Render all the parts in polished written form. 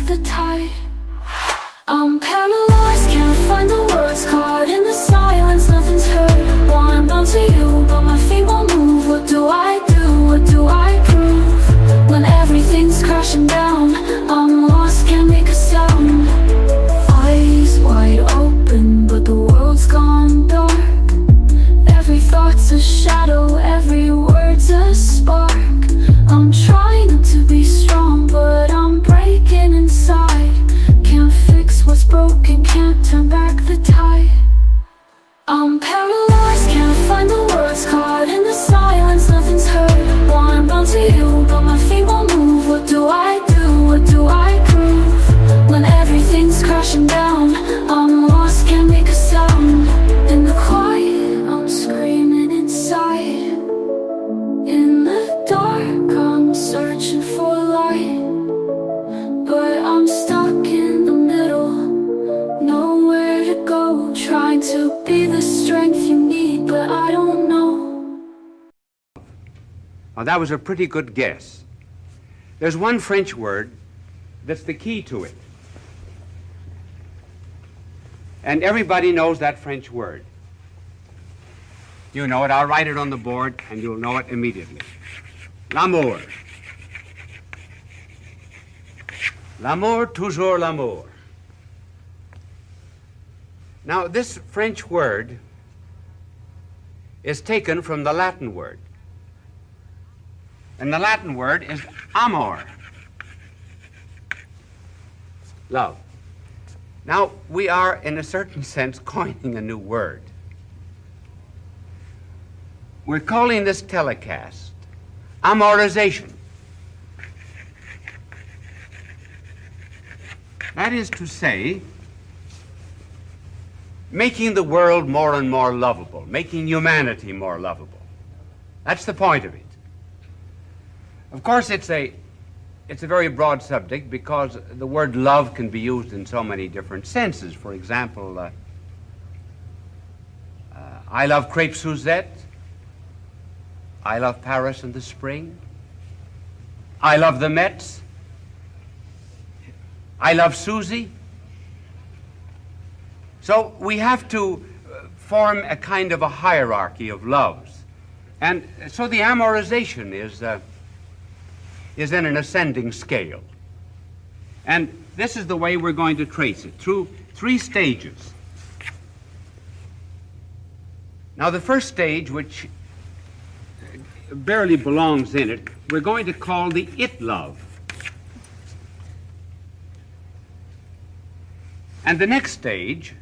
the tide. I'm paralyzed, can't find the words, caught in the silence, nothing's heard. Wanna bounce to you, but my feet won't move. What do I do? What do I prove? When everything's crashing down, I'm lost, can't make a sound. Eyes wide open, but the world's gone dark. Every thought's a shadow, every word's a spark. I'm trying not to be strong, but I'm breaking inside. Can't fix what's broken, can't turn back the tide. I'm paralyzed, can't find the words, caught in the silence, nothing's heard. Wanna bounce to you, but my feet won't move. What do I do? What do I prove? When everything's crashing down, I'm lost, can't make a sound. In the quiet, I'm screaming inside. In the dark, I'm searching for light, but I'm stuck in the middle, nowhere to go. Trying to be the strength you need, but I don't know. Well, that was a pretty good guess. There's one French word that's the key to it. And everybody knows that French word. You know it. I'll write it on the board and you'll know it immediately. L'amour. L'amour, toujours l'amour. Now, this French word is taken from the Latin word. And the Latin word is amor, love. Now, we are, in a certain sense, coining a new word. We're calling this telecast amorization. That is to say, making the world more and more lovable, making humanity more lovable. That's the point of it. Of course, it's a very broad subject because the word love can be used in so many different senses. For example, I love crepe Suzette. I love Paris in the spring. I love the Mets. I love Susie. So we have to form a kind of a hierarchy of loves. And so the amorization is in an ascending scale. And this is the way we're going to trace it, through 3 stages. Now, the first stage, which barely belongs in it, we're going to call the it love. And the next stage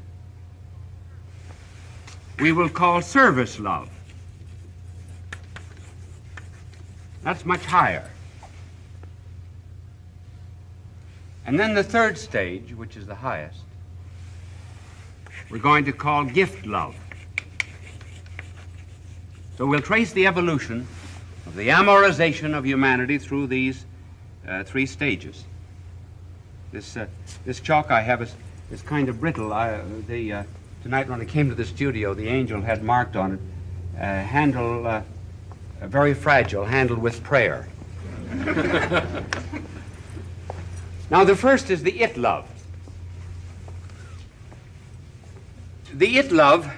we will call service love. That's much higher. And then the third stage, which is the highest, we're going to call gift love. So we'll trace the evolution of the amorization of humanity through these 3 stages. This chalk I have is kind of brittle. Tonight when I came to the studio, the angel had marked on it, handle, very fragile, handled with prayer. Now, the first is the it love. The it love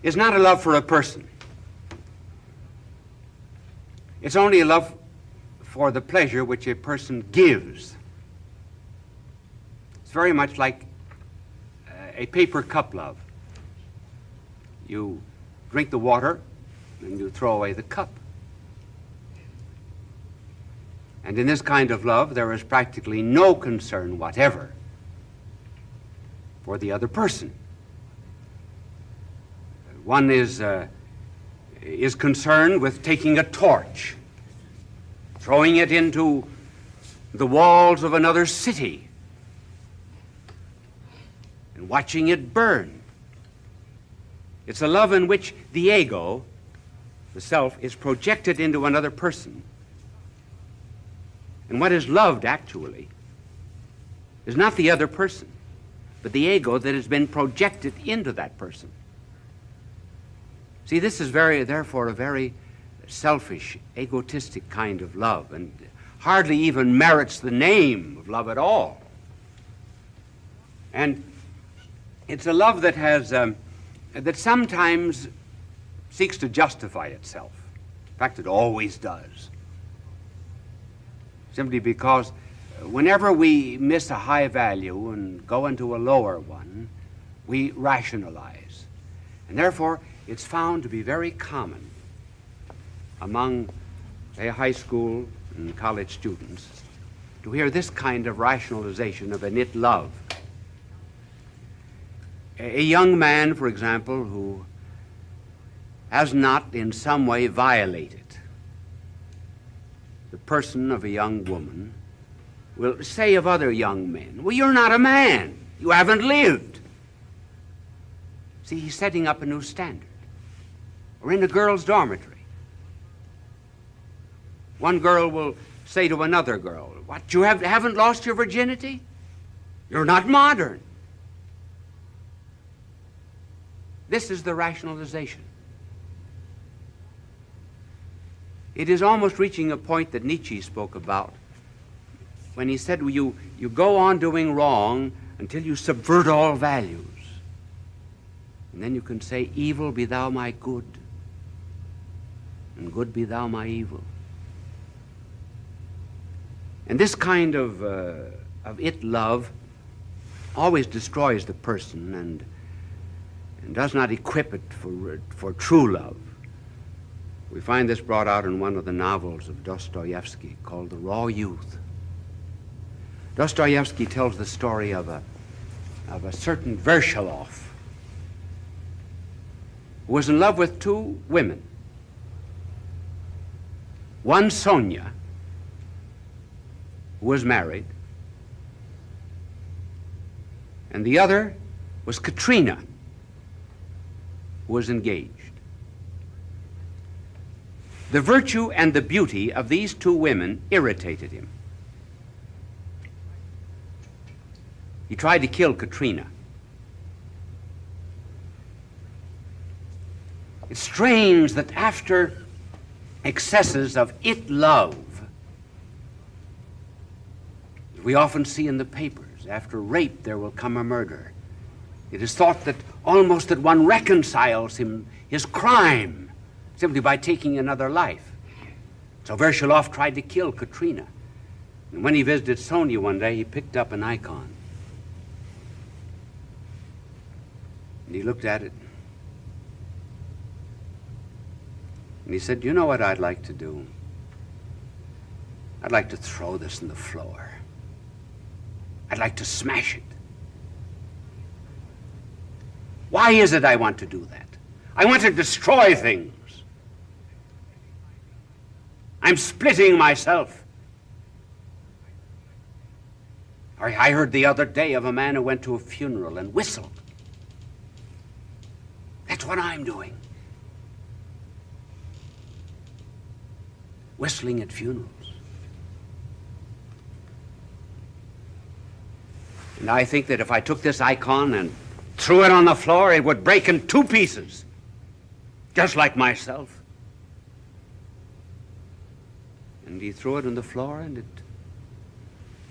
is not a love for a person. It's only a love for the pleasure which a person gives. It's very much like a paper cup love. You drink the water and you throw away the cup. And in this kind of love, there is practically no concern whatever for the other person. One is concerned with taking a torch, throwing it into the walls of another city, and watching it burn. It's a love in which the ego, the self, is projected into another person. And what is loved, actually, is not the other person, but the ego that has been projected into that person. See, this is therefore a very selfish, egotistic kind of love. And hardly even merits the name of love at all. And it's a love that has, that sometimes seeks to justify itself. In fact, it always does. Simply because whenever we miss a high value and go into a lower one, we rationalize. And therefore, it's found to be very common among, say, high school and college students to hear this kind of rationalization of an it love. A young man, for example, who has not in some way violated the person of a young woman will say of other young men, well, you're not a man. You haven't lived. See, he's setting up a new standard. Or in a girl's dormitory, one girl will say to another girl, what, you haven't lost your virginity? You're not modern. This is the rationalization. It is almost reaching a point that Nietzsche spoke about when he said, well, you go on doing wrong until you subvert all values. And then you can say, evil be thou my good, and good be thou my evil. And this kind of it love always destroys the person and does not equip it for true love. We find this brought out in one of the novels of Dostoevsky called The Raw Youth. Dostoevsky tells the story of a certain Vershilov who was in love with two women. One, Sonia, who was married, and the other was Katrina, who was engaged. The virtue and the beauty of these two women irritated him. He tried to kill Katrina. It's strange that after excesses of it love, we often see in the papers, after rape there will come a murder. It is thought that almost that one reconciles his crime simply by taking another life. So Vershilov tried to kill Katrina. And when he visited Sonia one day, he picked up an icon. And he looked at it. And he said, you know what I'd like to do? I'd like to throw this on the floor. I'd like to smash it. Why is it I want to do that? I want to destroy things. I'm splitting myself. I heard the other day of a man who went to a funeral and whistled. That's what I'm doing. Whistling at funerals. And I think that if I took this icon and threw it on the floor, it would break in two pieces, just like myself. And he threw it on the floor, and it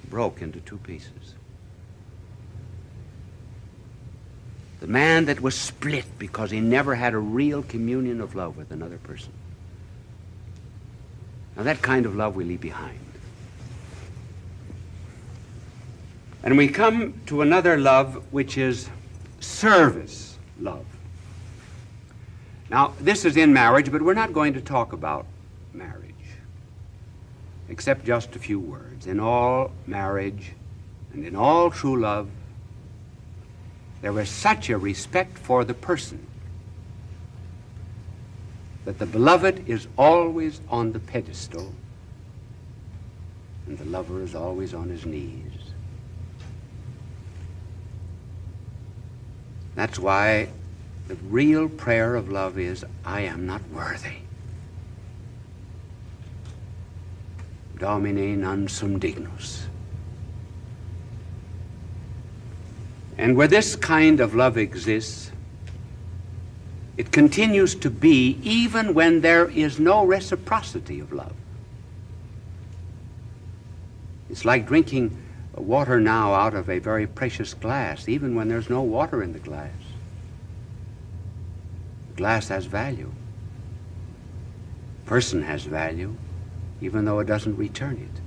broke into two pieces. The man that was split because he never had a real communion of love with another person. Now that kind of love we leave behind. And we come to another love, which is service love. Now, this is in marriage, but we're not going to talk about marriage, except just a few words. In all marriage and in all true love, there is such a respect for the person that the beloved is always on the pedestal and the lover is always on his knees. That's why the real prayer of love is, I am not worthy. Domine non sum dignus. And where this kind of love exists, it continues to be even when there is no reciprocity of love. It's like drinking water now out of a very precious glass, even when there's no water in the glass. The glass has value. Person has value, even though it doesn't return it.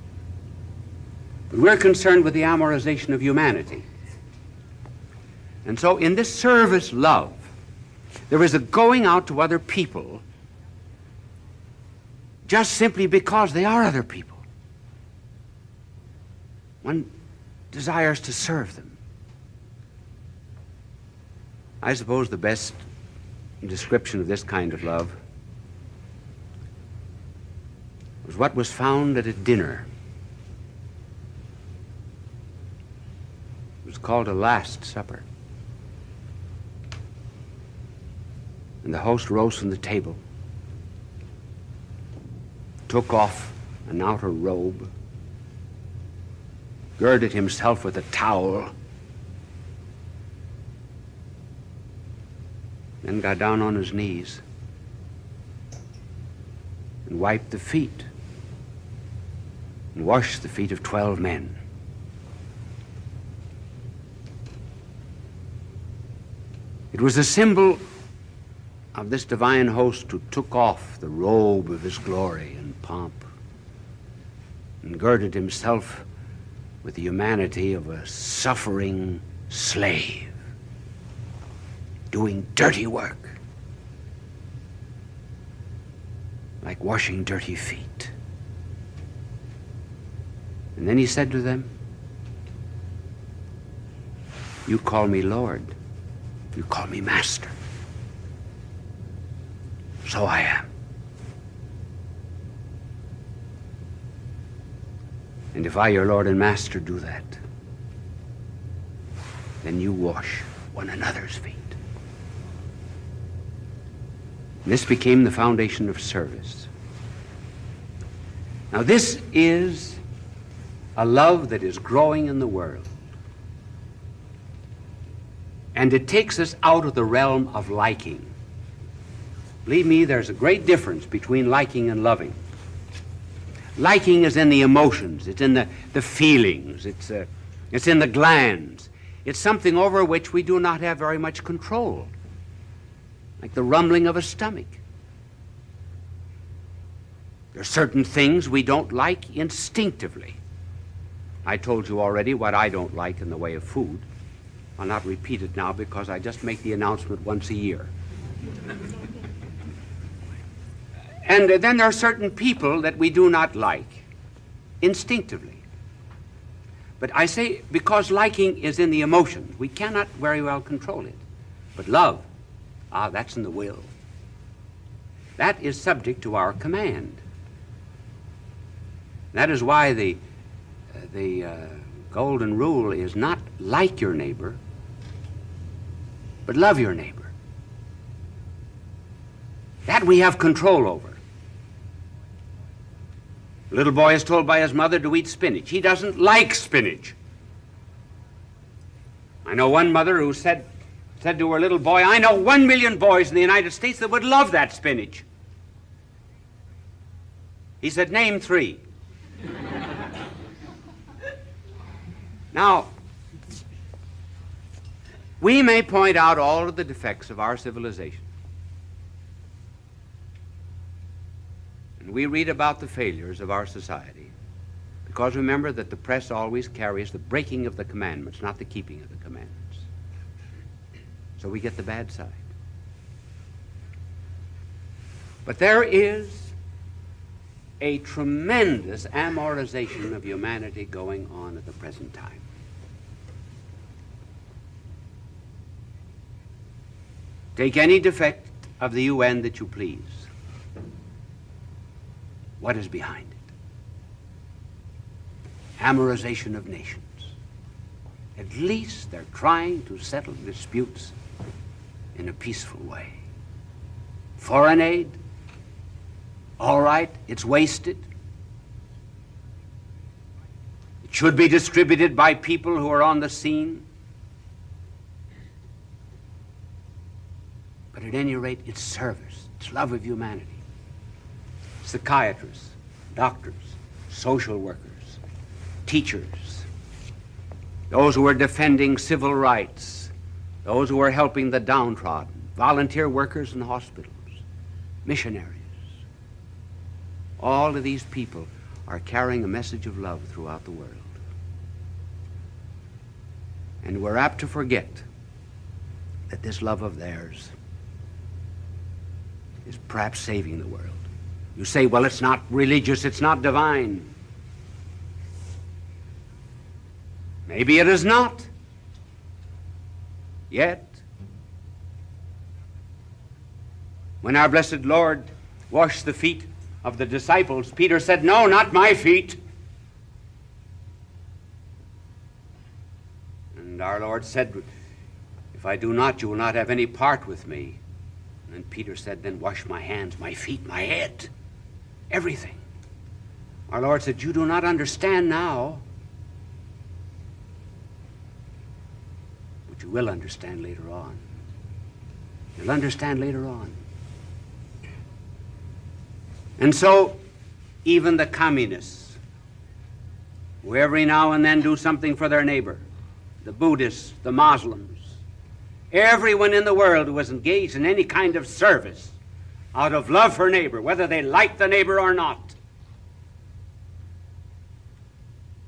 But we're concerned with the amorization of humanity. And so in this service love, there is a going out to other people just simply because they are other people. One desires to serve them. I suppose the best description of this kind of love was what was found at a dinner. It was called a Last Supper. And the host rose from the table, took off an outer robe, girded himself with a towel, then got down on his knees and wiped the feet and washed the feet of 12 men. It was a symbol of this divine host who took off the robe of his glory and pomp and girded himself with the humanity of a suffering slave doing dirty work, like washing dirty feet. And then he said to them, "You call me Lord, you call me Master. So I am. And if I, your Lord and Master, do that, then you wash one another's feet." This became the foundation of service. Now this is a love that is growing in the world. And it takes us out of the realm of liking. Believe me, there's a great difference between liking and loving. Liking is in the emotions, it's in the feelings, it's in the glands. It's something over which we do not have very much control, like the rumbling of a stomach. There are certain things we don't like instinctively. I told you already what I don't like in the way of food. I'll not repeat it now because I just make the announcement once a year. And then there are certain people that we do not like instinctively. But I say because liking is in the emotions, we cannot very well control it. But love, that's in the will. That is subject to our command. That is why the golden rule is not like your neighbor, but love your neighbor. That we have control over. A little boy is told by his mother to eat spinach. He doesn't like spinach. I know one mother who said to her little boy, "I know 1 million boys in the United States that would love that spinach." He said, "Name 3. Now, we may point out all of the defects of our civilization. And we read about the failures of our society. Because remember that the press always carries the breaking of the commandments, not the keeping of the commandments. So we get the bad side. But there is a tremendous amorization of humanity going on at the present time. Take any defect of the UN that you please. What is behind it? Amorization of nations. At least they're trying to settle disputes in a peaceful way. Foreign aid, all right, it's wasted. It should be distributed by people who are on the scene. But at any rate, it's service, it's love of humanity. Psychiatrists, doctors, social workers, teachers, those who were defending civil rights, those who were helping the downtrodden, volunteer workers in hospitals, missionaries. All of these people are carrying a message of love throughout the world. And we're apt to forget that this love of theirs is perhaps saving the world. You say, well, it's not religious, it's not divine. Maybe it is not. Yet, when our blessed Lord washed the feet of the disciples, Peter said, no, not my feet. And our Lord said, if I do not, you will not have any part with me. And then Peter said, then wash my hands, my feet, my head, everything. Our Lord said, you do not understand now, but you will understand later on. You'll understand later on. And so, even the communists, who every now and then do something for their neighbor, the Buddhists, the Muslims, everyone in the world who is engaged in any kind of service out of love for neighbor, whether they like the neighbor or not,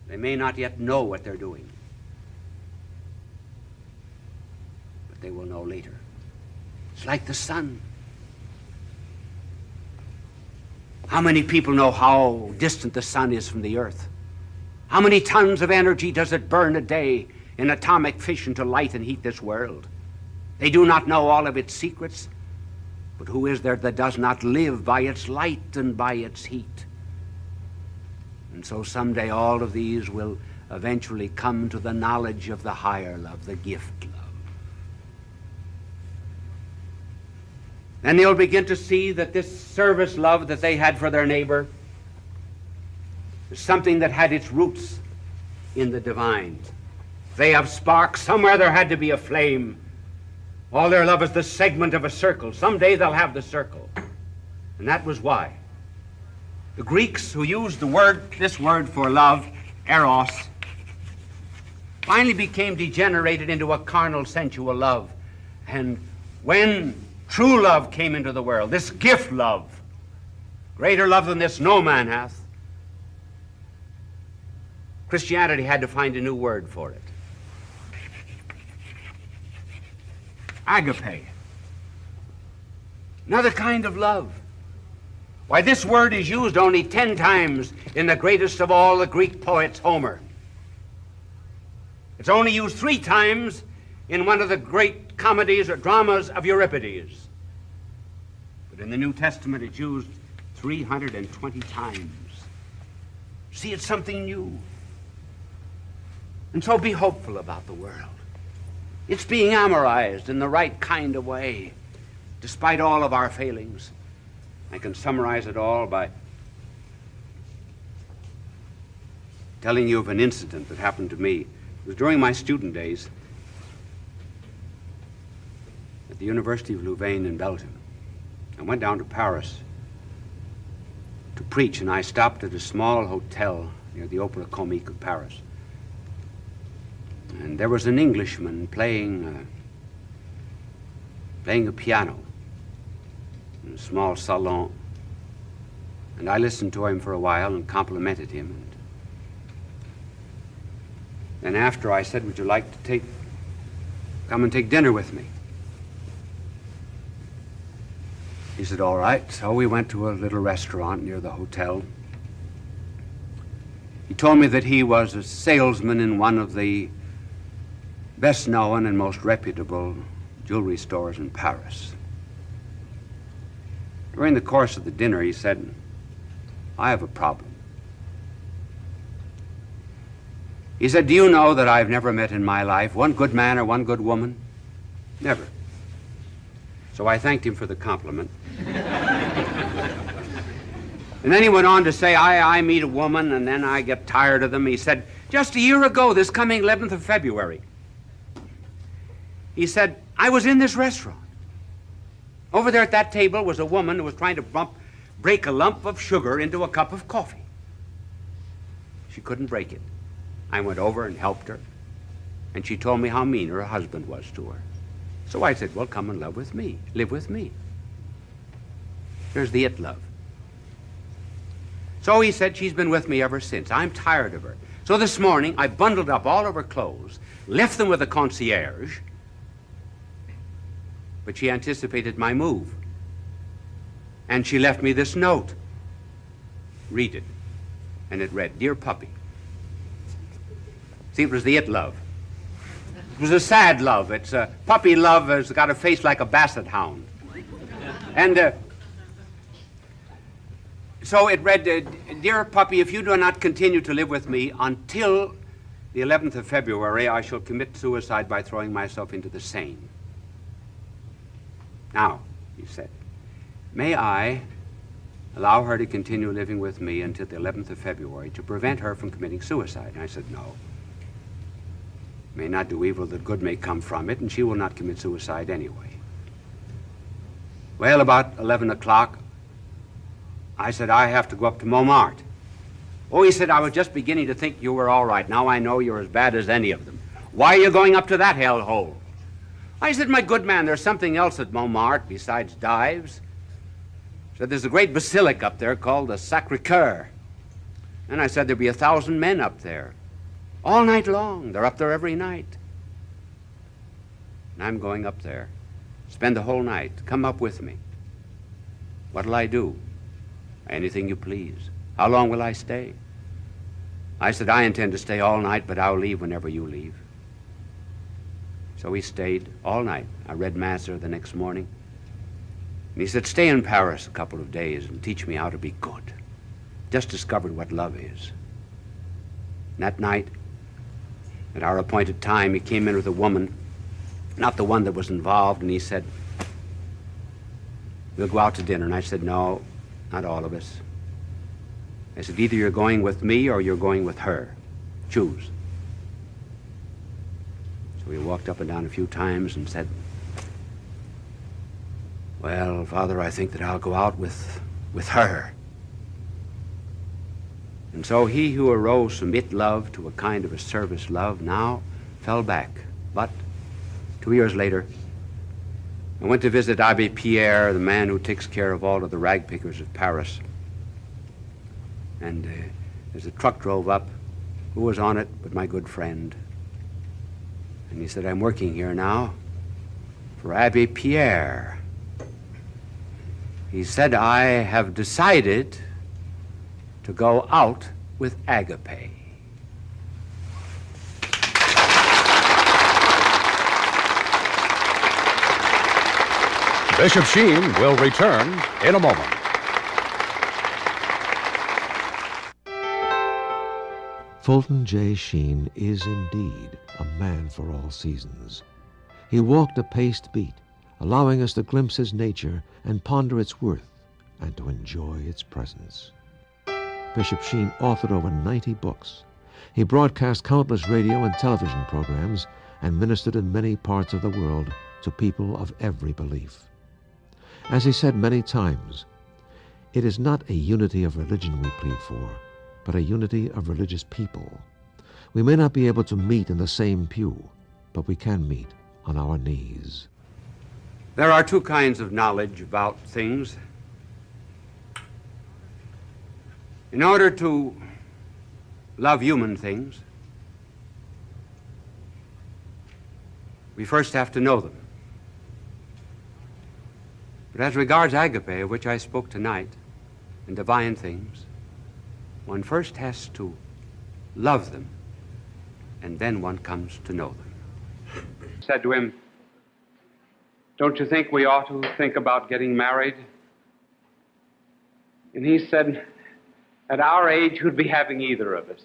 they may not yet know what they're doing, but they will know later. It's like the sun. How many people know how distant the sun is from the earth? How many tons of energy does it burn a day in atomic fission to light and heat this world? They do not know all of its secrets, but who is there that does not live by its light and by its heat? And so someday all of these will eventually come to the knowledge of the higher love, the gift love. And they'll begin to see that this service love that they had for their neighbor is something that had its roots in the divine. They have sparks. Somewhere there had to be a flame. All their love is the segment of a circle. Someday they'll have the circle. And that was why the Greeks, who used this word for love, eros, finally became degenerated into a carnal, sensual love. And when true love came into the world, this gift love, greater love than this no man hath, Christianity had to find a new word for it. Agape. Another kind of love. Why, this word is used only 10 times in the greatest of all the Greek poets, Homer. It's only used 3 times in one of the great comedies or dramas of Euripides. But in the New Testament, it's used 320 times. See, it's something new. And so be hopeful about the world. It's being amorized in the right kind of way, despite all of our failings. I can summarize it all by telling you of an incident that happened to me. It was during my student days at the University of Louvain in Belgium. I went down to Paris to preach, and I stopped at a small hotel near the Opera Comique of Paris. And there was an Englishman playing a piano in a small salon. And I listened to him for a while and complimented him. And then after I said, would you like to come and take dinner with me? He said, all right. So we went to a little restaurant near the hotel. He told me that he was a salesman in one of the best known and most reputable jewelry stores in Paris. During the course of the dinner, he said, I have a problem. He said, do you know that I've never met in my life one good man or one good woman? Never. So I thanked him for the compliment. And then he went on to say, I meet a woman and then I get tired of them. He said, just a year ago, this coming 11th of February, he said, I was in this restaurant. Over there at that table was a woman who was trying to break a lump of sugar into a cup of coffee. She couldn't break it. I went over and helped her, and she told me how mean her husband was to her. So I said, well, come and live with me. Live with me. There's the it love. So he said, she's been with me ever since. I'm tired of her. So this morning, I bundled up all of her clothes, left them with the concierge, but she anticipated my move. And she left me this note. Read it. And it read, Dear Puppy. See, it was the it love. It was a sad love. It's a puppy love has got a face like a basset hound. And so it read, Dear Puppy, if you do not continue to live with me until the 11th of February, I shall commit suicide by throwing myself into the Seine. Now, he said, may I allow her to continue living with me until the 11th of February to prevent her from committing suicide? And I said, no. May not do evil that good may come from it, and she will not commit suicide anyway. Well, about 11 o'clock, I said, I have to go up to Montmartre. Oh, he said, I was just beginning to think you were all right. Now I know you're as bad as any of them. Why are you going up to that hellhole? I said, my good man, there's something else at Montmartre besides dives. Said, there's a great basilica up there called the Sacré-Cœur. And I said, there'll be 1,000 men up there. All night long. They're up there every night. And I'm going up there. Spend the whole night. Come up with me. What'll I do? Anything you please. How long will I stay? I said, I intend to stay all night, but I'll leave whenever you leave. So we stayed all night. I read Mass there the next morning. And he said, stay in Paris a couple of days and teach me how to be good. Just discovered what love is. And that night, at our appointed time, he came in with a woman, not the one that was involved, and he said, we'll go out to dinner. And I said, no, not all of us. I said, either you're going with me or you're going with her. Choose. So we walked up and down a few times and said, well, Father, I think that I'll go out with her. And so he who arose from it love to a kind of a service love now fell back. But 2 years later, I went to visit Abbé Pierre, the man who takes care of all of the rag pickers of Paris. And as the truck drove up, who was on it but my good friend? And he said, I'm working here now for Abbé Pierre. He said, I have decided to go out with Agape. Bishop Sheen will return in a moment. Fulton J. Sheen is indeed a man for all seasons. He walked a paced beat, allowing us to glimpse his nature and ponder its worth and to enjoy its presence. Bishop Sheen authored over 90 books. He broadcast countless radio and television programs and ministered in many parts of the world to people of every belief. As he said many times, it is not a unity of religion we plead for, but a unity of religious people. We may not be able to meet in the same pew, but we can meet on our knees. There are two kinds of knowledge about things. In order to love human things, we first have to know them. But as regards agape, of which I spoke tonight, and divine things, one first has to love them, and then one comes to know them. I said to him, don't you think we ought to think about getting married? And he said, at our age, who'd be having either of us?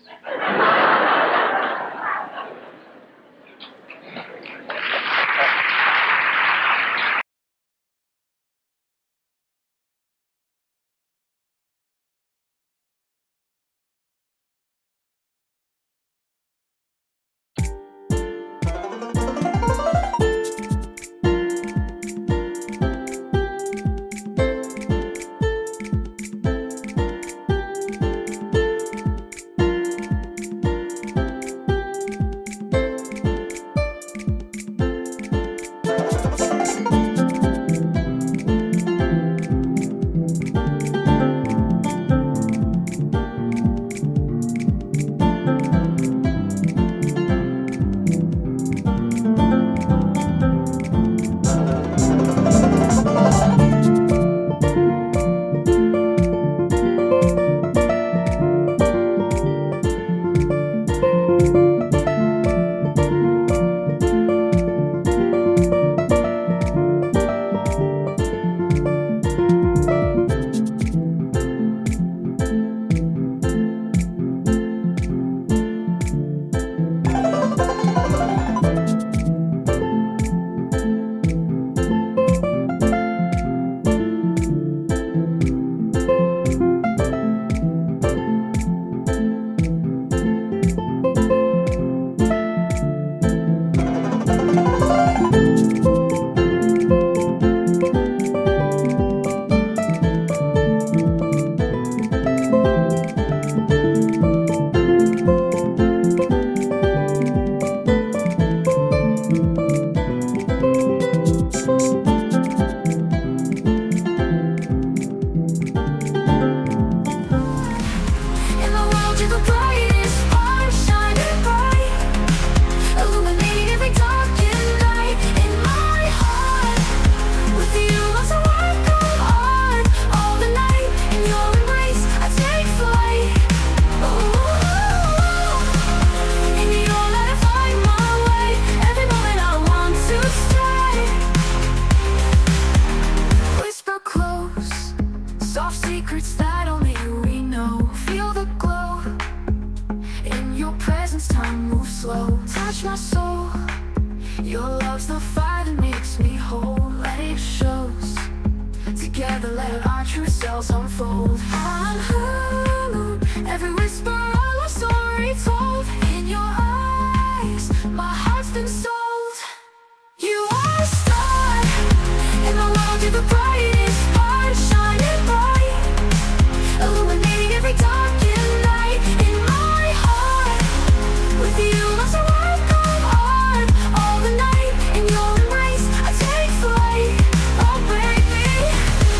around you the brightest spark shining bright, illuminating every darkened night in my heart. With you lost I work come on all the night. In your embrace I take flight. In your light I find my way. Every moment I want to stay. Whisper close, soft secrets that only we know. Feel the glow. In your presence time moves slow. Touch my soul. Your love's the fire that makes me whole. Let it shows. Together let our true selves unfold. I'm every whisper all our story told. In your eyes my heart's been sold. You are a star in the world, you're the brightest spark shining bright, illuminating every darkened night in my heart. With you lost I work come on all the night. In your embrace I take flight. Oh baby,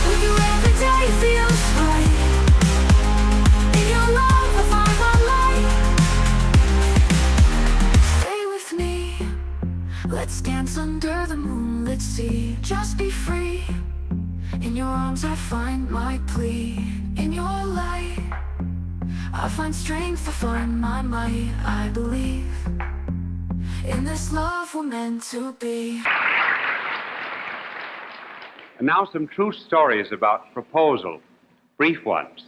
with you every day feels right. In your love I find my light. Stay with me, let's dance under the moonlit sea. Just be free. In your arms I find my plea. In your light I find strength, I find my might. I believe in this love we're meant to be. And now some true stories about proposal, brief ones.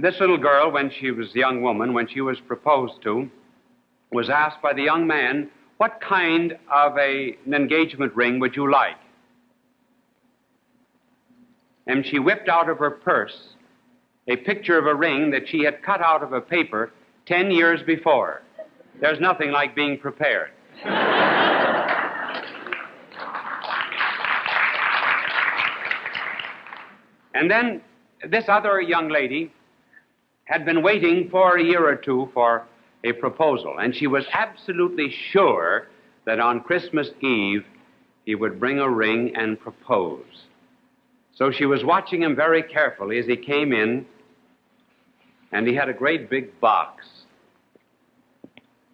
This little girl, when she was a young woman, when she was proposed to, was asked by the young man, what kind of an engagement ring would you like? And she whipped out of her purse a picture of a ring that she had cut out of a paper 10 years before. There's nothing like being prepared. And then this other young lady had been waiting for a year or two for a proposal, and she was absolutely sure that on Christmas Eve he would bring a ring and propose. So she was watching him very carefully as he came in, and he had a great big box,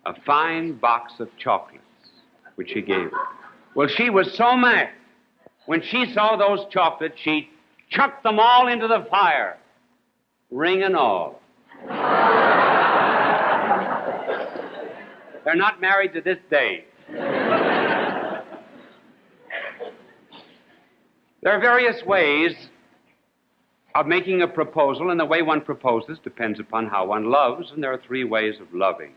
a fine box of chocolates, which he gave her. Well, she was so mad. When she saw those chocolates, she chucked them all into the fire, ring and all. They're not married to this day. There are various ways of making a proposal, and the way one proposes depends upon how one loves, and there are three ways of loving: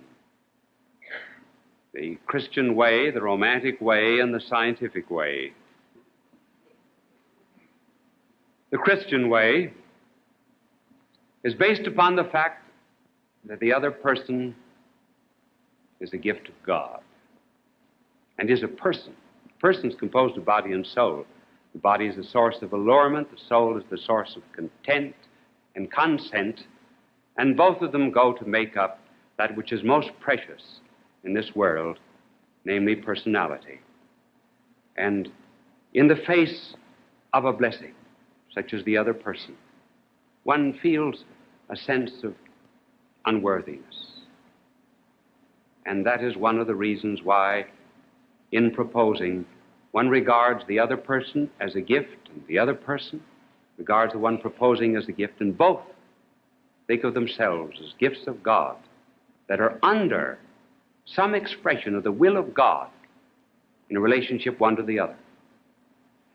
the Christian way, the romantic way, and the scientific way. The Christian way is based upon the fact that the other person is a gift of God and is a person. A person is composed of body and soul. The body is the source of allurement, the soul is the source of content and consent, and both of them go to make up that which is most precious in this world, namely personality. And in the face of a blessing, such as the other person, one feels a sense of unworthiness. And that is one of the reasons why, in proposing, one regards the other person as a gift, and the other person regards the one proposing as a gift, and both think of themselves as gifts of God that are under some expression of the will of God in a relationship one to the other.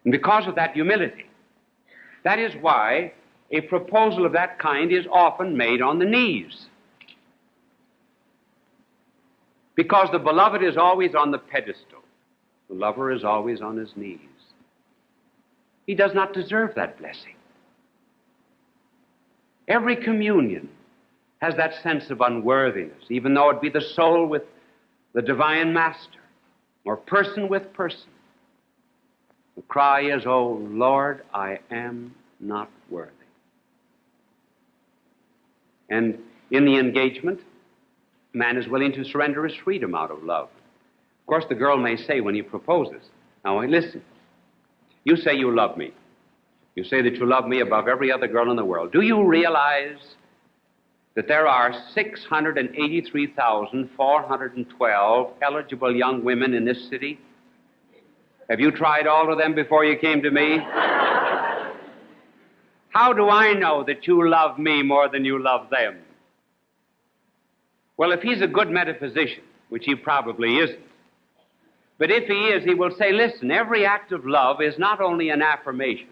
And because of that humility, that is why a proposal of that kind is often made on the knees. Because the beloved is always on the pedestal. The lover is always on his knees. He does not deserve that blessing. Every communion has that sense of unworthiness, even though it be the soul with the divine master, or person with person. The cry is, "Oh Lord, I am not worthy." And in the engagement, man is willing to surrender his freedom out of love. Of course, the girl may say when he proposes, "Now listen, you say you love me. You say that you love me above every other girl in the world. Do you realize that there are 683,412 eligible young women in this city? Have you tried all of them before you came to me? How do I know that you love me more than you love them? Well, if he's a good metaphysician, which he probably isn't, but if he is, he will say, listen, every act of love is not only an affirmation.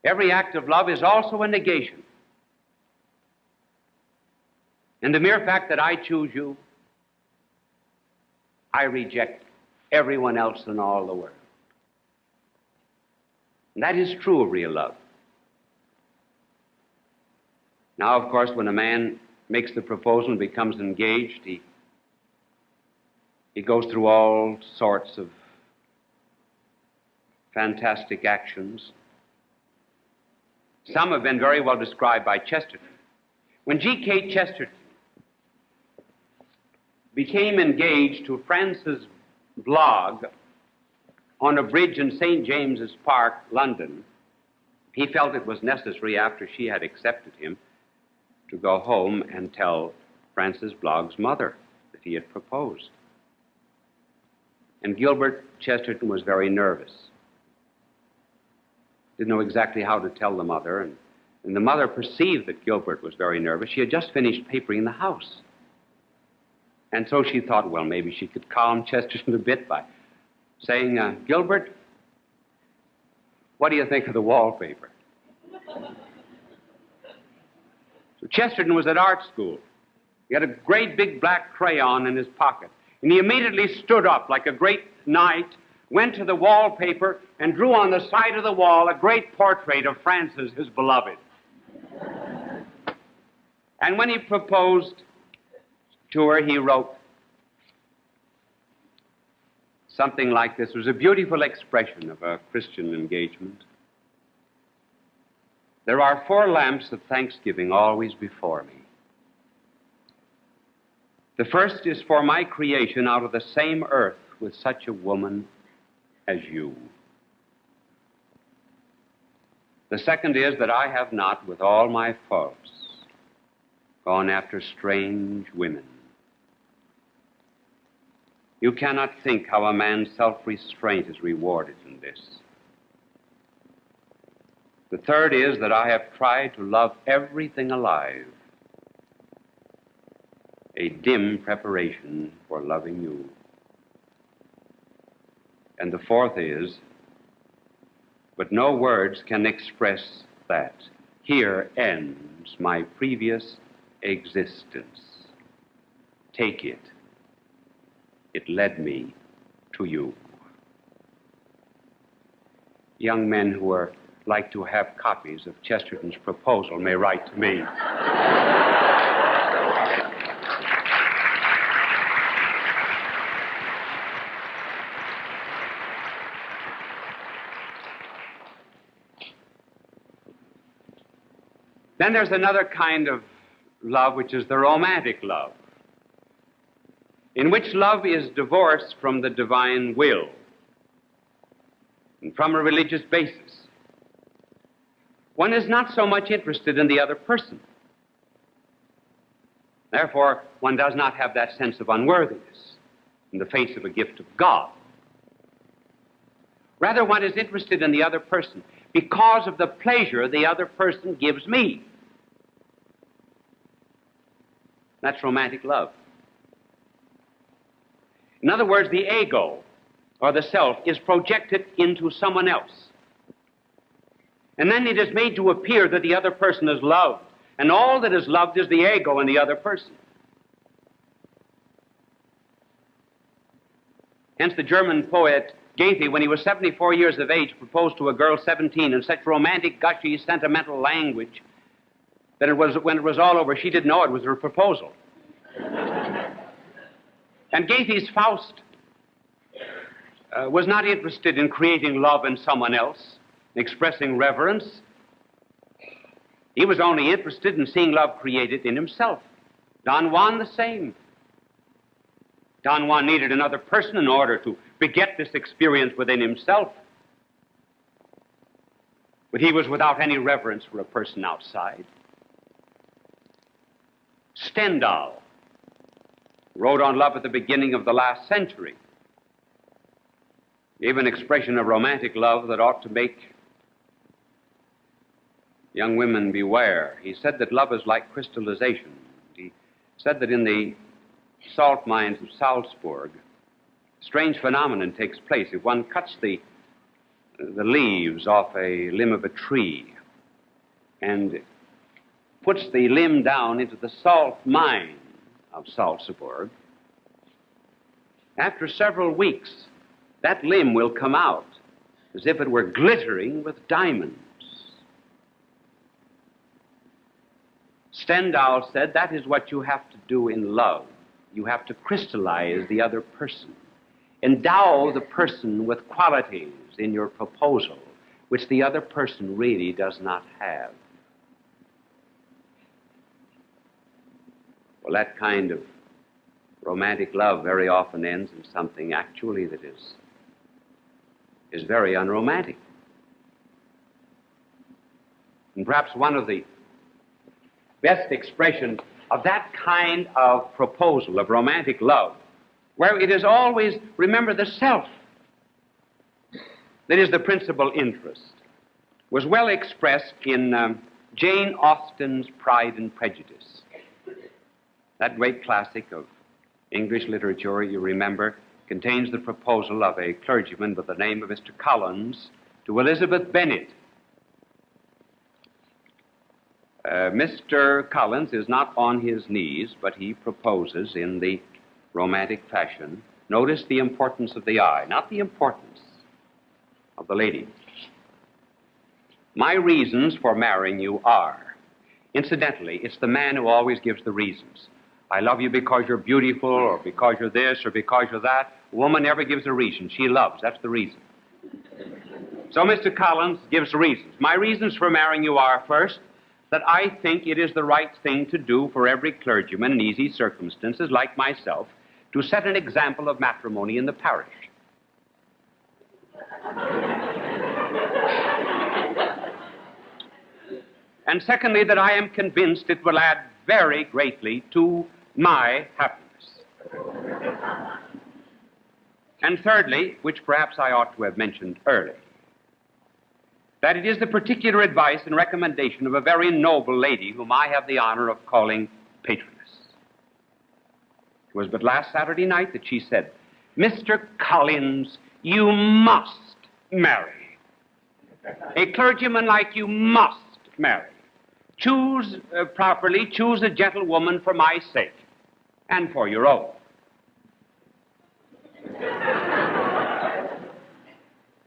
Every act of love is also a negation. And the mere fact that I choose you, I reject everyone else in all the world. And that is true of real love. Now, of course, when a man makes the proposal and becomes engaged, he goes through all sorts of fantastic actions. Some have been very well described by Chesterton. When G.K. Chesterton became engaged to Frances Blogg on a bridge in St. James's Park, London, he felt it was necessary, after she had accepted him, to go home and tell Frances Blogg's mother that he had proposed. And Gilbert Chesterton was very nervous. Didn't know exactly how to tell the mother, and the mother perceived that Gilbert was very nervous. She had just finished papering the house. And so she thought, well, maybe she could calm Chesterton a bit by saying, Gilbert, what do you think of the wallpaper? So Chesterton was at art school. He had a great big black crayon in his pocket. And he immediately stood up like a great knight, went to the wallpaper, and drew on the side of the wall a great portrait of Frances, his beloved. And when he proposed to her, he wrote something like this. It was a beautiful expression of a Christian engagement. There are 4 lamps of thanksgiving always before me. The first is for my creation out of the same earth with such a woman as you. The second is that I have not, with all my faults, gone after strange women. You cannot think how a man's self-restraint is rewarded in this. The third is that I have tried to love everything alive, a dim preparation for loving you. And the fourth is, but no words can express that. Here ends my previous existence. Take it. It led me to you. Young men who are like to have copies of Chesterton's proposal may write to me. Then there's another kind of love, which is the romantic love, in which love is divorced from the divine will and from a religious basis. One is not so much interested in the other person. Therefore, one does not have that sense of unworthiness in the face of a gift of God. Rather, one is interested in the other person because of the pleasure the other person gives me. That's romantic love. In other words, the ego, or the self, is projected into someone else. And then it is made to appear that the other person is loved. And all that is loved is the ego in the other person. Hence the German poet Goethe, when he was 74 years of age, proposed to a girl 17 in such romantic, gushy, sentimental language that when it was all over, she didn't know it was her proposal. And Goethe's Faust was not interested in creating love in someone else, expressing reverence. He was only interested in seeing love created in himself. Don Juan the same. Don Juan needed another person in order to beget this experience within himself. but he was without any reverence for a person outside. Stendhal wrote on love at the beginning of the last century, gave an expression of romantic love that ought to make young women beware. He said that love is like crystallization. He said that in the salt mines of Salzburg, a strange phenomenon takes place. If one cuts the leaves off a limb of a tree and puts the limb down into the salt mine of Salzburg, after several weeks, that limb will come out as if it were glittering with diamonds. Stendhal said that is what you have to do in love. You have to crystallize the other person. Endow the person with qualities in your proposal which the other person really does not have. Well, that kind of romantic love very often ends in something actually that is very unromantic. And perhaps one of the best expressions of that kind of proposal, of romantic love, where it is always, remember, the self that is the principal interest, was well expressed in Jane Austen's Pride and Prejudice. That great classic of English literature, you remember, contains the proposal of a clergyman by the name of Mr. Collins to Elizabeth Bennet. Mr. Collins is not on his knees, but he proposes in the romantic fashion. Notice the importance of the I, not the importance of the lady. My reasons for marrying you are. Incidentally, it's the man who always gives the reasons. I love you because you're beautiful, or because you're this, or because you're that. A woman never gives a reason. She loves. That's the reason. So Mr. Collins gives reasons. My reasons for marrying you are, first, that I think it is the right thing to do for every clergyman in easy circumstances, like myself, to set an example of matrimony in the parish. And secondly, that I am convinced it will add very greatly to my happiness. And thirdly, which perhaps I ought to have mentioned early, that it is the particular advice and recommendation of a very noble lady whom I have the honor of calling patroness. It was but last Saturday night that she said, "Mr. Collins, you must marry. A clergyman like you must marry. Choose properly, choose a gentlewoman for my sake and for your own."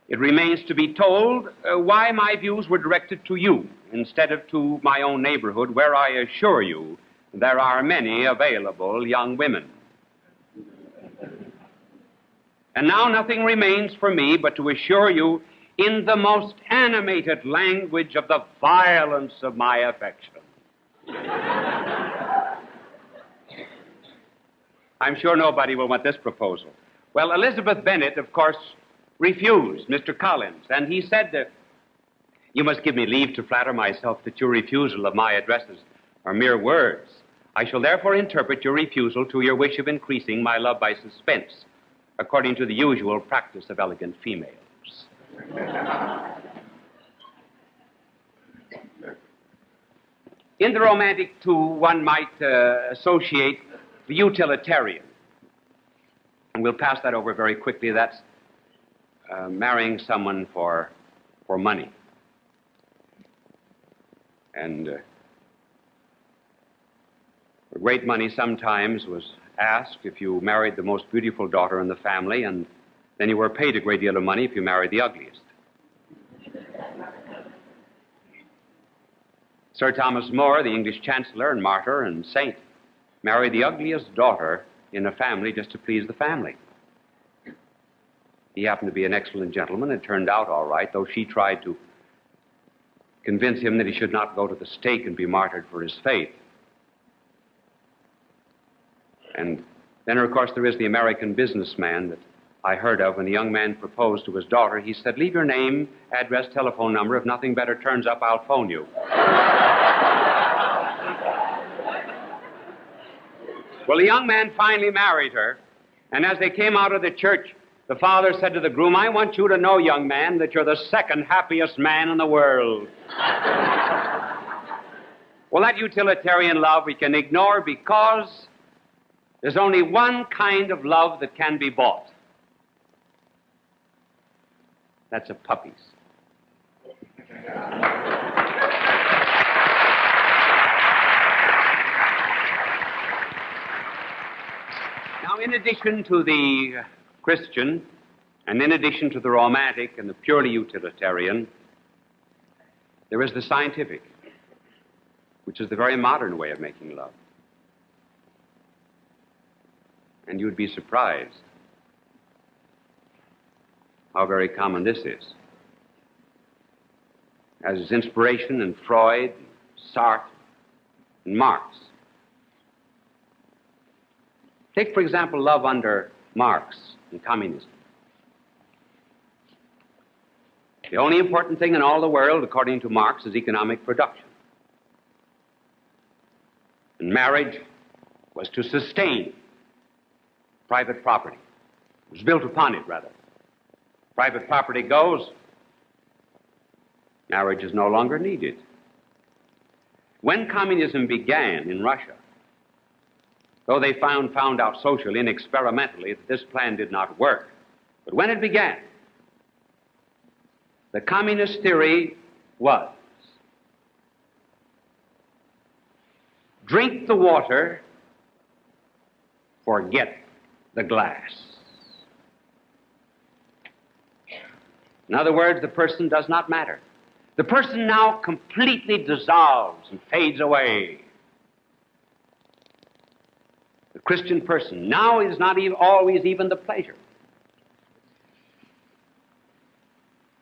It remains to be told why my views were directed to you instead of to my own neighborhood, where I assure you there are many available young women. And now nothing remains for me but to assure you in the most animated language of the violence of my affection. I'm sure nobody will want this proposal. Well, Elizabeth Bennet, of course, refused Mr. Collins, and he said, "You must give me leave to flatter myself that your refusal of my addresses are mere words. I shall therefore interpret your refusal to your wish of increasing my love by suspense, according to the usual practice of elegant females." In the romantic, too, one might associate the utilitarian. And we'll pass that over very quickly. That's marrying someone for money. And for great money sometimes was asked if you married the most beautiful daughter in the family, and then you were paid a great deal of money if you married the ugliest. Sir Thomas More, the English chancellor and martyr and saint, married the ugliest daughter in a family just to please the family. He happened to be an excellent gentleman. It turned out all right, though she tried to convince him that he should not go to the stake and be martyred for his faith. And then, of course, there is the American businessman that I heard of when the young man proposed to his daughter. He said, "Leave your name, address, telephone number. If nothing better turns up, I'll phone you." Well, the young man finally married her, and as they came out of the church, the father said to the groom, "I want you to know, young man, that you're the second happiest man in the world." Well, that utilitarian love we can ignore because there's only one kind of love that can be bought. That's a puppy's. Now, in addition to the Christian, and in addition to the romantic and the purely utilitarian, there is the scientific, which is the very modern way of making love. And you'd be surprised how very common this is. As is inspiration in Freud, Sartre, and Marx. Take, for example, love under Marx and communism. The only important thing in all the world, according to Marx, is economic production. And marriage was to sustain private property. It was built upon it, rather. Private property goes, marriage is no longer needed. When communism began in Russia, though they found out socially and experimentally that this plan did not work, but when it began, the communist theory was, drink the water, forget the glass. In other words, the person does not matter. The person now completely dissolves and fades away. The Christian person now is not always even the pleasure.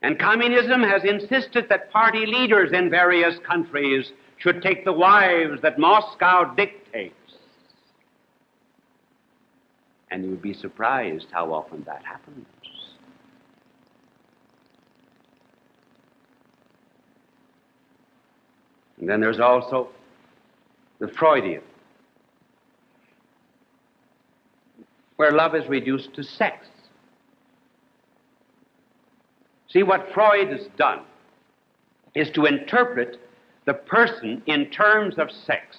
And communism has insisted that party leaders in various countries should take the wives that Moscow dictates. And you would be surprised how often that happens. And then there's also the Freudian, where love is reduced to sex. See, what Freud has done is to interpret the person in terms of sex,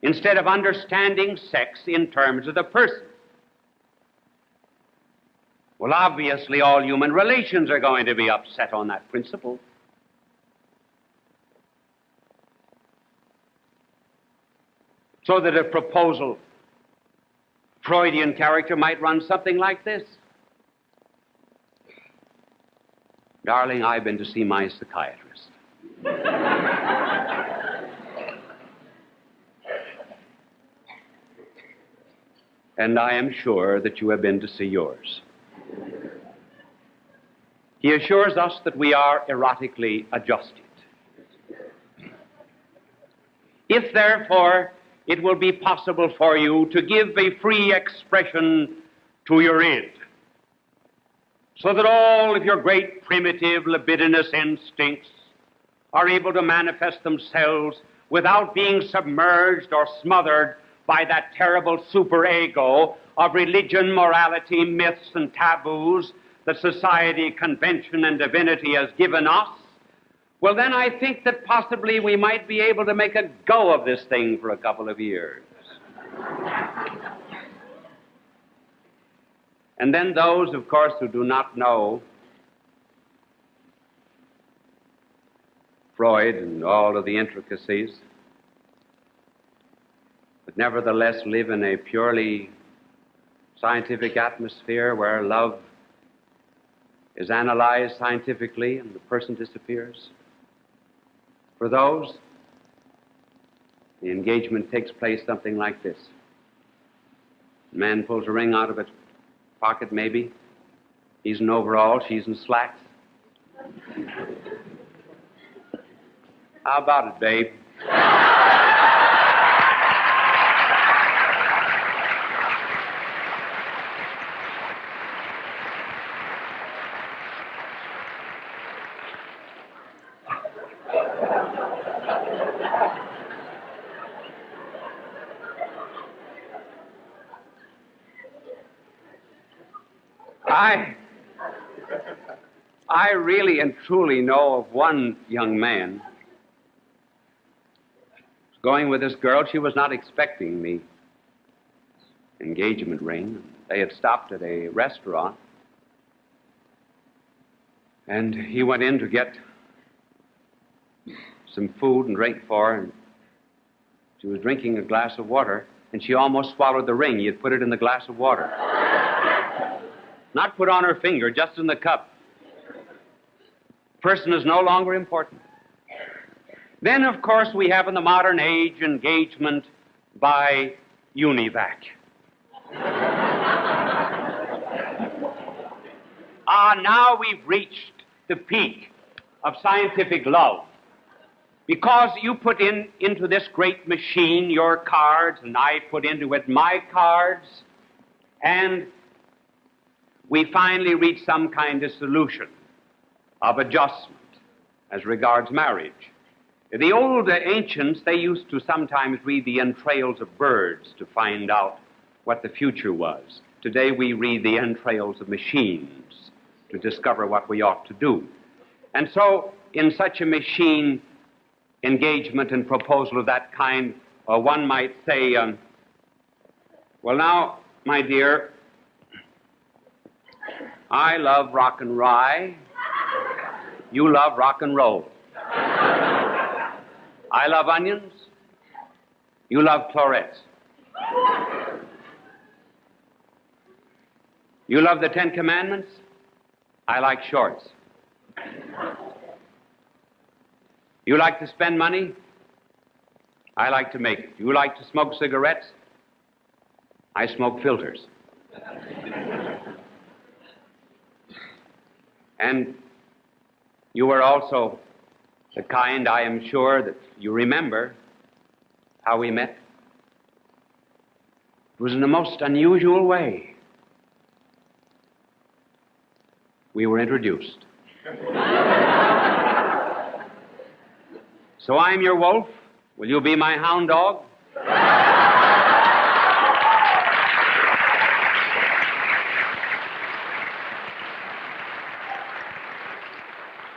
instead of understanding sex in terms of the person. Well, obviously, all human relations are going to be upset on that principle. So that a proposal, Freudian character, might run something like this. Darling, I've been to see my psychiatrist. And I am sure that you have been to see yours. He assures us that we are erotically adjusted. If, therefore, it will be possible for you to give a free expression to your id, so that all of your great primitive libidinous instincts are able to manifest themselves without being submerged or smothered by that terrible superego of religion, morality, myths, and taboos that society, convention, and divinity has given us, well, then I think that possibly we might be able to make a go of this thing for a couple of years. And then those, of course, who do not know Freud and all of the intricacies, but nevertheless live in a purely scientific atmosphere where love is analyzed scientifically and the person disappears. For those, the engagement takes place something like this. The man pulls a ring out of his pocket, maybe. He's in overalls, she's in slacks. How about it, babe? I really and truly know of one young man who's going with this girl. She was not expecting the engagement ring. They had stopped at a restaurant, and he went in to get some food and drink for her, and she was drinking a glass of water, and she almost swallowed the ring. He had put it in the glass of water. Not put on her finger, just in the cup. Person is no longer important. Then, of course, we have in the modern age engagement by univac. Now we've reached the peak of scientific love. Because you put into this great machine your cards, and I put into it my cards, and we finally reach some kind of solution of adjustment as regards marriage. The old ancients, they used to sometimes read the entrails of birds to find out what the future was. Today we read the entrails of machines to discover what we ought to do. And so, in such a machine engagement and proposal of that kind, one might say, well, now, my dear, I love rock and rye. You love rock and roll. I love onions. You love florets. You love the Ten Commandments. I like shorts. You like to spend money. I like to make it. You like to smoke cigarettes. I smoke filters. And you were also the kind, I am sure, that you remember how we met. It was in the most unusual way. We were introduced. So I'm your wolf. Will you be my hound dog?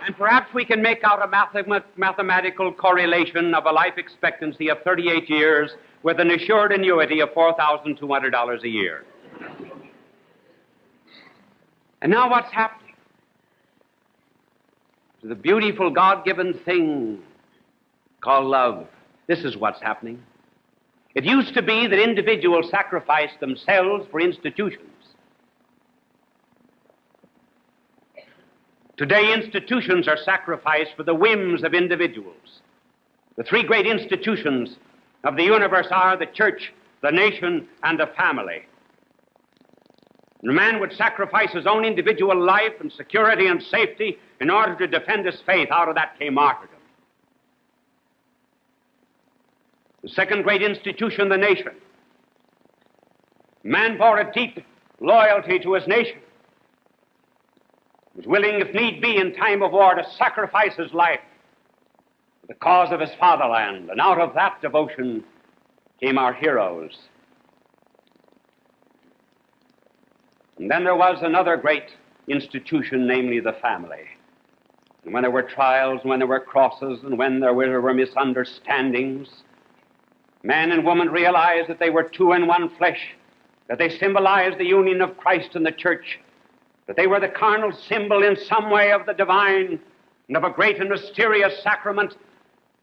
And perhaps we can make out a mathematical correlation of a life expectancy of 38 years with an assured annuity of $4,200 a year. And now what's happening? To the beautiful God-given thing called love. This is what's happening. It used to be that individuals sacrificed themselves for institutions. Today, institutions are sacrificed for the whims of individuals. The three great institutions of the universe are the church, the nation, and the family. And a man would sacrifice his own individual life and security and safety in order to defend his faith. Out of that came martyrdom. The second great institution, the nation. Man bore a deep loyalty to his nation. Was willing, if need be, in time of war, to sacrifice his life for the cause of his fatherland. And out of that devotion came our heroes. And then there was another great institution, namely the family. And when there were trials, when there were crosses, and when there were misunderstandings, man and woman realized that they were two in one flesh, that they symbolized the union of Christ and the church, that they were the carnal symbol in some way of the divine and of a great and mysterious sacrament.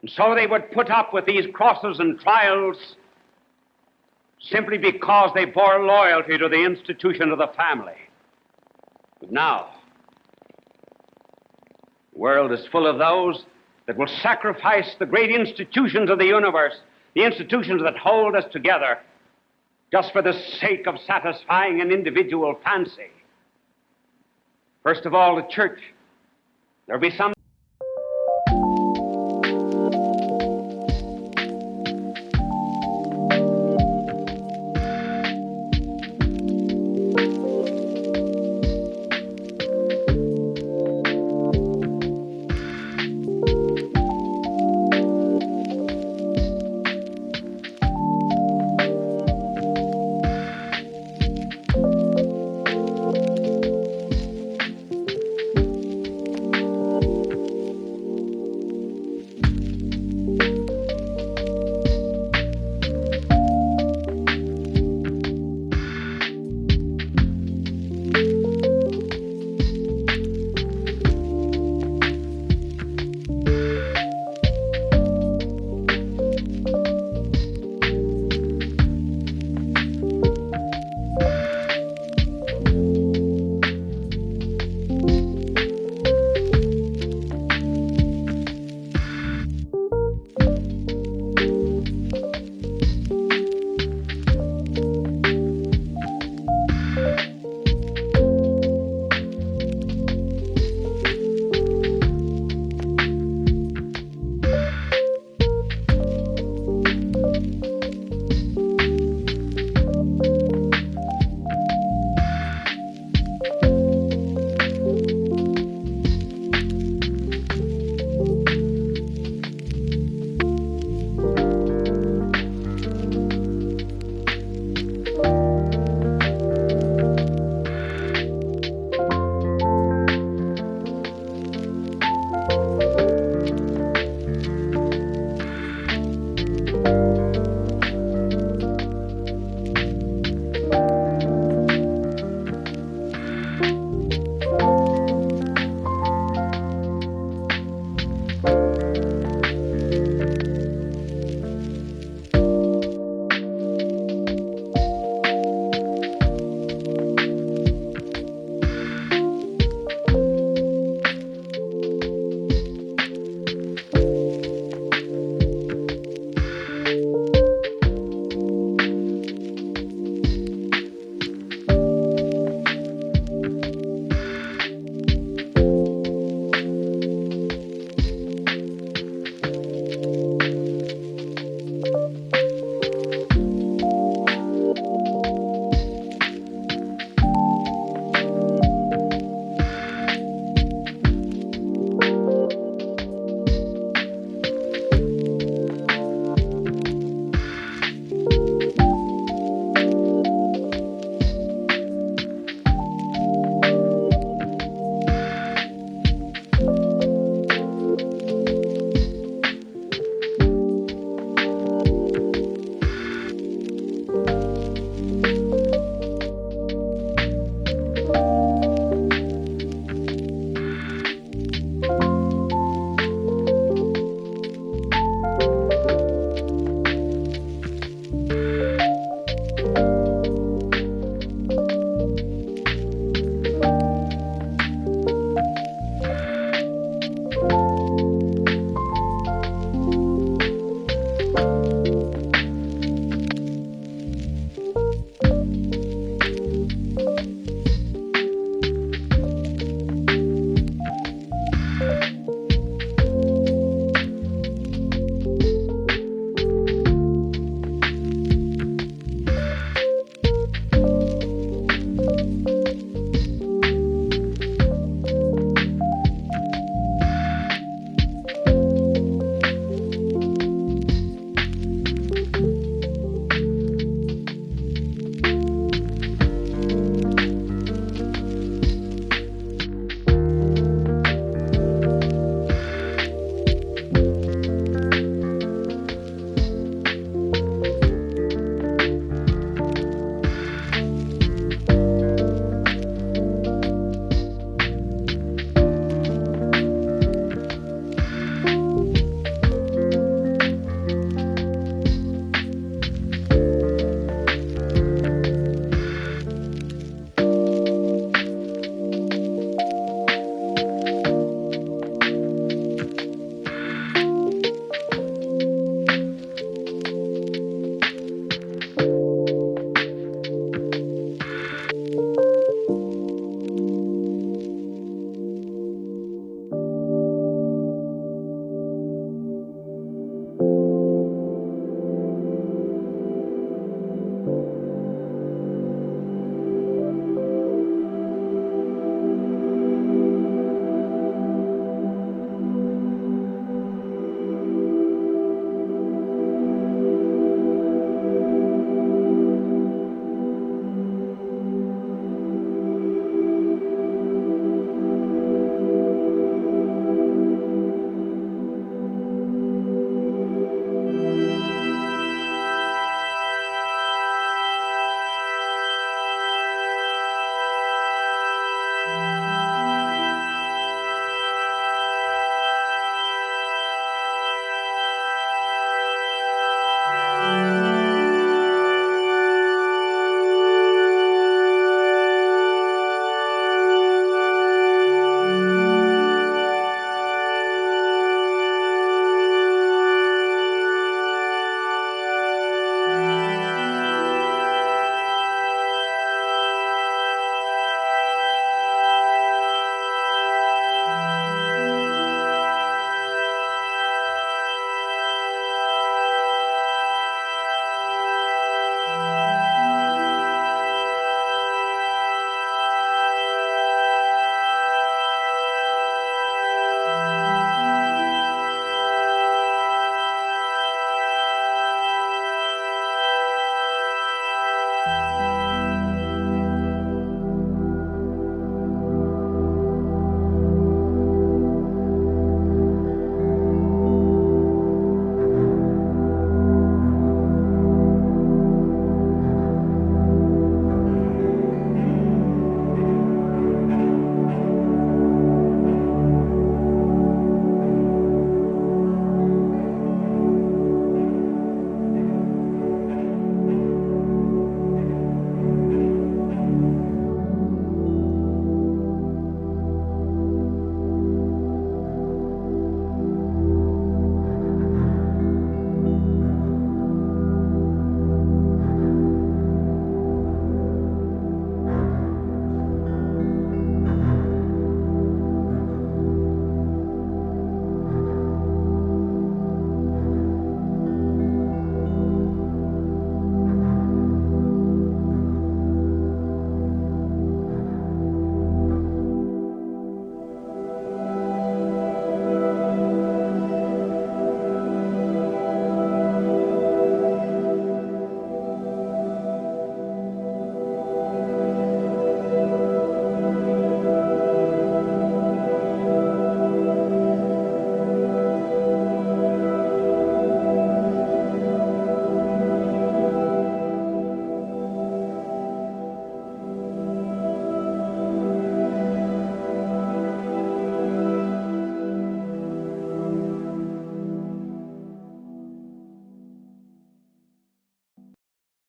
And so they would put up with these crosses and trials simply because they bore loyalty to the institution of the family. But now, the world is full of those that will sacrifice the great institutions of the universe, the institutions that hold us together, just for the sake of satisfying an individual fancy. First of all, the church. There'll be some